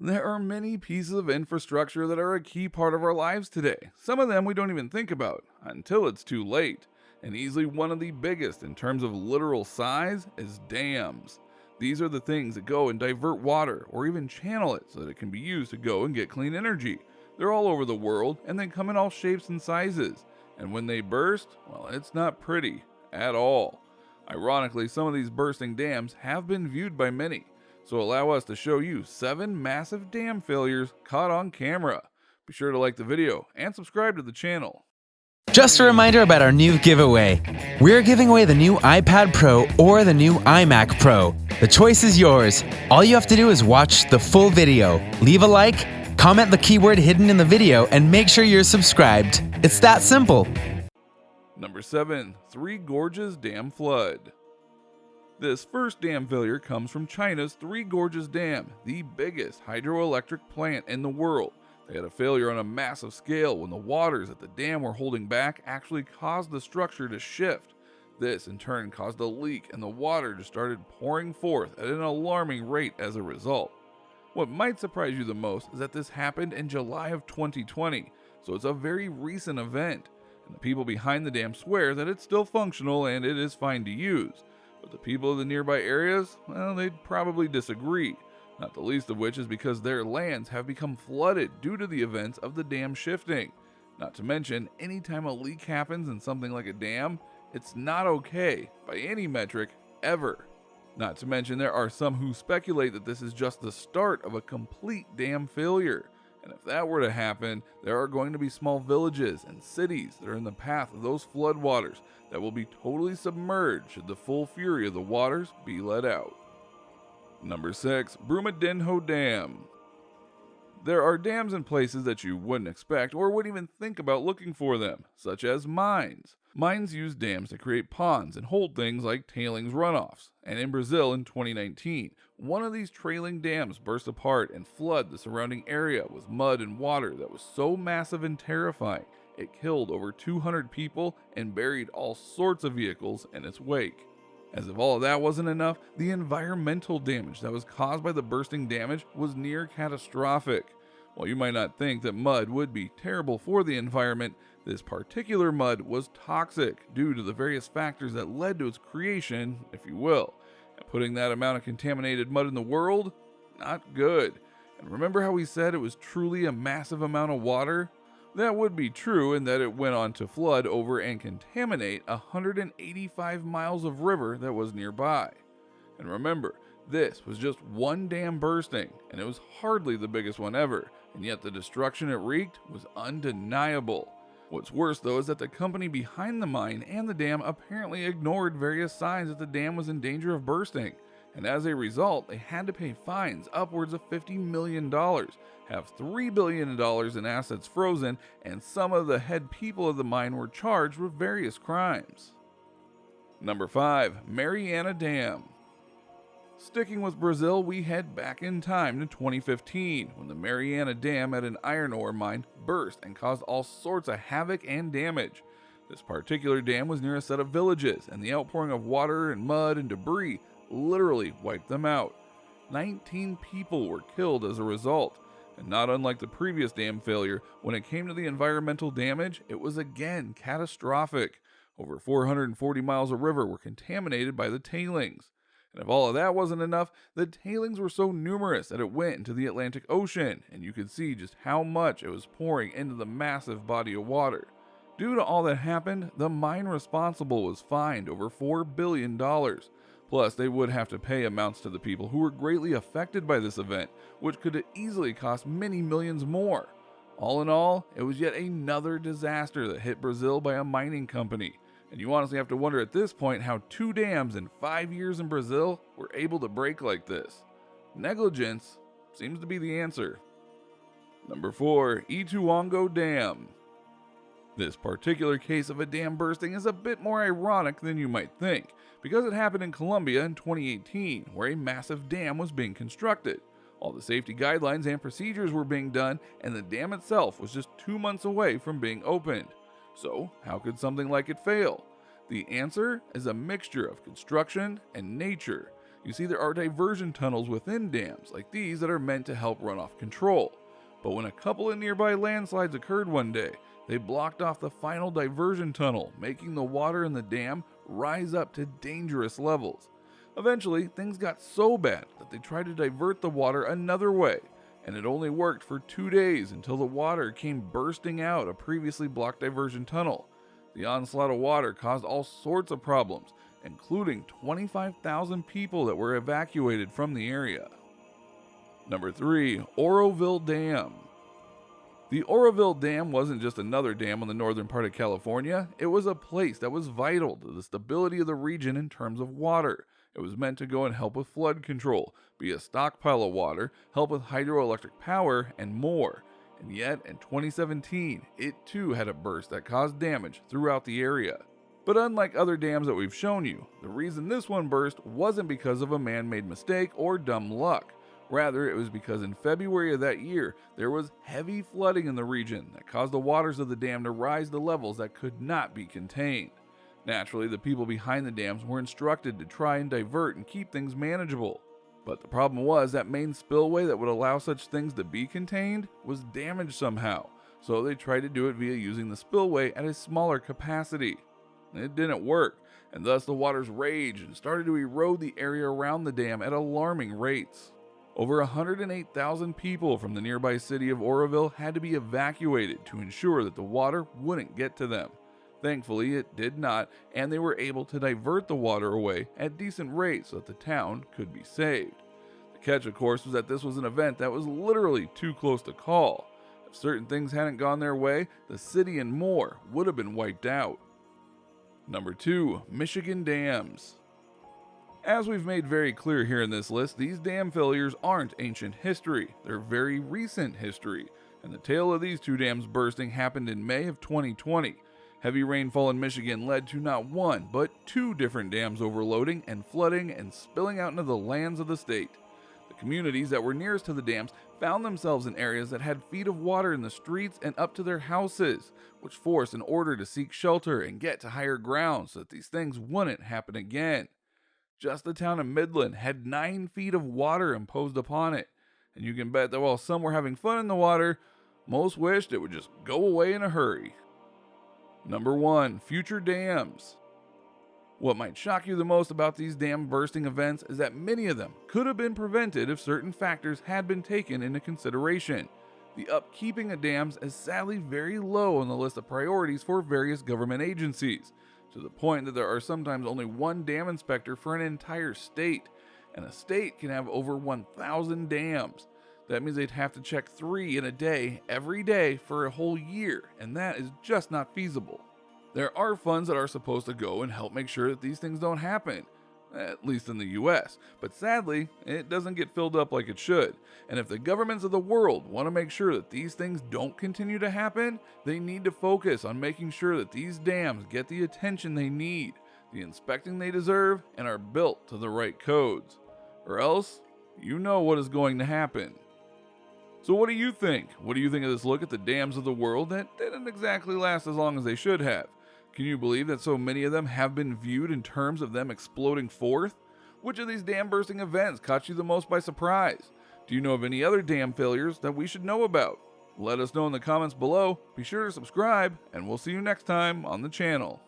There are many pieces of infrastructure that are a key part of our lives today. Some of them we don't even think about until it's too late. And easily one of the biggest in terms of literal size is dams. These are the things that go and divert water or even channel it so that it can be used to go and get clean energy. They're all over the world and they come in all shapes and sizes. And when they burst, well, it's not pretty at all. Ironically, some of these bursting dams have been viewed by many. So allow us to show you 7 massive dam failures caught on camera. Be sure to like the video and subscribe to the channel. Just a reminder about our new giveaway. We're giving away the new iPad Pro or the new iMac Pro. The choice is yours. All you have to do is watch the full video, leave a like, comment the keyword hidden in the video, and make sure you're subscribed. It's that simple. Number 7. Three Gorges Dam Flood. This first dam failure comes from China's Three Gorges Dam, the biggest hydroelectric plant in the world. They had a failure on a massive scale when the waters that the dam were holding back actually caused the structure to shift. This in turn caused a leak and the water just started pouring forth at an alarming rate as a result. What might surprise you the most is that this happened in July of 2020, so it's a very recent event, and the people behind the dam swear that it's still functional and it is fine to use. But the people of the nearby areas, well, they'd probably disagree, not the least of which is because their lands have become flooded due to the events of the dam shifting. Not to mention, anytime a leak happens in something like a dam, it's not okay by any metric ever. Not to mention, there are some who speculate that this is just the start of a complete dam failure. And if that were to happen, there are going to be small villages and cities that are in the path of those floodwaters that will be totally submerged should the full fury of the waters be let out. Number 6. Brumadinho Dam. There are dams in places that you wouldn't expect or wouldn't even think about looking for them, such as mines. Mines use dams to create ponds and hold things like tailings runoffs. And in Brazil in 2019, one of these trailing dams burst apart and flooded the surrounding area with mud and water that was so massive and terrifying, it killed over 200 people and buried all sorts of vehicles in its wake. As if all of that wasn't enough, the environmental damage that was caused by the bursting damage was near catastrophic. While you might not think that mud would be terrible for the environment, this particular mud was toxic due to the various factors that led to its creation, if you will. And putting that amount of contaminated mud in the world? Not good. And remember how we said it was truly a massive amount of water? That would be true in that it went on to flood over and contaminate 185 miles of river that was nearby. And remember, this was just one dam bursting, and it was hardly the biggest one ever, and yet the destruction it wreaked was undeniable. What's worse though is that the company behind the mine and the dam apparently ignored various signs that the dam was in danger of bursting, and as a result they had to pay fines upwards of $50 million, have $3 billion in assets frozen, and some of the head people of the mine were charged with various crimes. Number 5. Mariana Dam. Sticking with Brazil, we head back in time to 2015 when the Mariana Dam at an iron ore mine burst and caused all sorts of havoc and damage. This particular dam was near a set of villages, and the outpouring of water and mud and debris literally wiped them out. 19 people were killed as a result, and not unlike the previous dam failure, when it came to the environmental damage, it was again catastrophic. Over 440 miles of river were contaminated by the tailings. And if all of that wasn't enough, the tailings were so numerous that it went into the Atlantic Ocean, and you could see just how much it was pouring into the massive body of water. Due to all that happened, the mine responsible was fined over $4 billion. Plus, they would have to pay amounts to the people who were greatly affected by this event, which could easily cost many millions more. All in all, it was yet another disaster that hit Brazil by a mining company. And you honestly have to wonder at this point how 2 dams in 5 years in Brazil were able to break like this. Negligence seems to be the answer. Number 4. Ituango Dam. This particular case of a dam bursting is a bit more ironic than you might think, because it happened in Colombia in 2018, where a massive dam was being constructed. All the safety guidelines and procedures were being done, and the dam itself was just 2 months away from being opened. So, how could something like it fail? The answer is a mixture of construction and nature. You see, there are diversion tunnels within dams like these that are meant to help runoff control. But when a couple of nearby landslides occurred one day, they blocked off the final diversion tunnel, making the water in the dam rise up to dangerous levels. Eventually, things got so bad that they tried to divert the water another way, and it only worked for 2 days until the water came bursting out a previously blocked diversion tunnel. The onslaught of water caused all sorts of problems, including 25,000 people that were evacuated from the area. Number 3. Oroville Dam. The Oroville Dam wasn't just another dam on the northern part of California, it was a place that was vital to the stability of the region in terms of water. It was meant to go and help with flood control, be a stockpile of water, help with hydroelectric power, and more. And yet, in 2017, it too had a burst that caused damage throughout the area. But unlike other dams that we've shown you, the reason this one burst wasn't because of a man-made mistake or dumb luck. Rather, it was because in February of that year, there was heavy flooding in the region that caused the waters of the dam to rise to levels that could not be contained. Naturally, the people behind the dams were instructed to try and divert and keep things manageable. But the problem was that main spillway that would allow such things to be contained was damaged somehow, so they tried to do it via using the spillway at a smaller capacity. It didn't work, and thus the waters raged and started to erode the area around the dam at alarming rates. Over 108,000 people from the nearby city of Oroville had to be evacuated to ensure that the water wouldn't get to them. Thankfully, it did not, and they were able to divert the water away at decent rates so that the town could be saved. The catch, of course, was that this was an event that was literally too close to call. If certain things hadn't gone their way, the city and more would have been wiped out. Number 2. Michigan Dams. As we've made very clear here in this list, these dam failures aren't ancient history, they're very recent history, and the tale of these two dams bursting happened in May of 2020. Heavy rainfall in Michigan led to not one, but 2 different dams overloading and flooding and spilling out into the lands of the state. The communities that were nearest to the dams found themselves in areas that had feet of water in the streets and up to their houses, which forced an order to seek shelter and get to higher ground so that these things wouldn't happen again. Just the town of Midland had 9 feet of water imposed upon it, and you can bet that while some were having fun in the water, most wished it would just go away in a hurry. Number 1. Future dams. What might shock you the most about these dam bursting events is that many of them could have been prevented if certain factors had been taken into consideration. The upkeeping of dams is sadly very low on the list of priorities for various government agencies, to the point that there are sometimes only one dam inspector for an entire state, and a state can have over 1,000 dams. That means they'd have to check 3 in a day, every day, for a whole year, and that is just not feasible. There are funds that are supposed to go and help make sure that these things don't happen, at least in the US, but sadly, it doesn't get filled up like it should. And if the governments of the world want to make sure that these things don't continue to happen, they need to focus on making sure that these dams get the attention they need, the inspecting they deserve, and are built to the right codes. Or else, you know what is going to happen. So what do you think? What do you think of this look at the dams of the world that didn't exactly last as long as they should have? Can you believe that so many of them have been viewed in terms of them exploding forth? Which of these dam bursting events caught you the most by surprise? Do you know of any other dam failures that we should know about? Let us know in the comments below. Be sure to subscribe, and we'll see you next time on the channel.